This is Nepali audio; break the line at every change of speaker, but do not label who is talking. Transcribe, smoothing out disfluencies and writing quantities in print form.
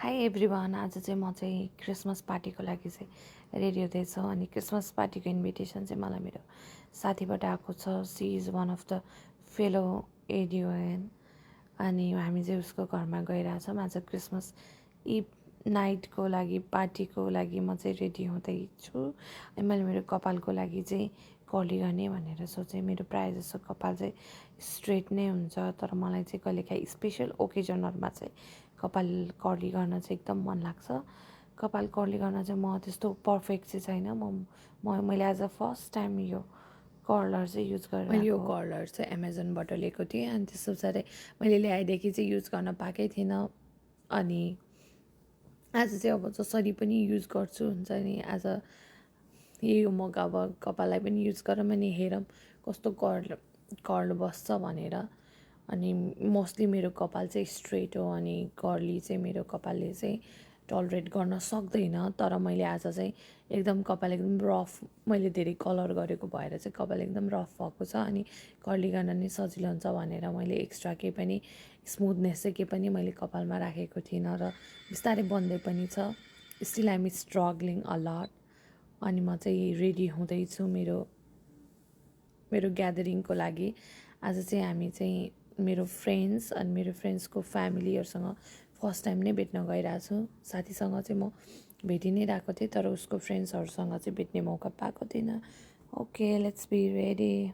High everyone. आज चाहिँ म चाहिँ क्रिसमस पार्टीको लागि चाहिँ रेडी हुँदैछु अनि क्रिसमस पार्टीको इन्भिटेसन चाहिँ मलाई मेरो साथीबाट आएको छ। She is one of the fellow एडियोएन अनि हामी चाहिँ उसको घरमा गइरहेछौँ आज क्रिसमस इभ नाइटको लागि पार्टीको लागि म चाहिँ रेडी हुँदैछु। अनि मैले मेरो कपालको लागि चाहिँ कर्ली गर्ने भनेर सोचेँ। मेरो प्रायः जसो कपाल चाहिँ स्ट्रेट नै हुन्छ, तर मलाई चाहिँ कहिलेकाहीँ स्पेसल ओकेजनहरूमा चाहिँ कपाल कर्ली गर्न चाहिँ एकदम मन लाग्छ। कपाल कर्ली गर्न चाहिँ म त्यस्तो पर्फेक्ट चाहिँ छैन। मैले एज अ फर्स्ट टाइम यो कर्लर चाहिँ युज गरेर मैले यो कर्लर चाहिँ एमाजोनबाट लिएको थिएँ अनि त्यस पछाडि मैले ल्याएदेखि चाहिँ युज गर्न पाएकै थिइनँ। अनि आज चाहिँ अब जसरी पनि युज गर्छु हुन्छ नि, आज यही हो म अब कपाललाई पनि युज गरौँ अनि हेरौँ कस्तो कर्ल बस्छ भनेर। अनि मोस्टली मेरो कपाल चाहिँ स्ट्रेट हो अनि कर्ली चाहिँ मेरो कपालले चाहिँ टलरेट गर्न सक्दैन। तर मैले आज चाहिँ एकदम कपाल एकदम रफ, मैले धेरै कलर गरेको भएर चाहिँ कपाल एकदम रफ भएको छ अनि कर्ली गर्न नि सजिलो हुन्छ भनेर मैले एक्स्ट्रा केही पनि स्मुथनेस चाहिँ केही पनि मैले कपालमा राखेको थिइनँ र बिस्तारै बन्दै पनि छ। Still I'm struggling a lot. अनि म चाहिँ रेडी हुँदैछु मेरो ग्यादरिङको लागि। आज चाहिँ हामी चाहिँ मेरो फ्रेन्ड्स अनि मेरो फ्रेन्ड्सको फ्यामिलीहरूसँग फर्स्ट टाइम नै भेट्न गइरहेछु। साथीसँग चाहिँ म भेटि नै रहेको थिएँ तर उसको फ्रेन्ड्सहरूसँग चाहिँ भेट्ने मौका पाएको थिइनँ। Okay, let's be ready.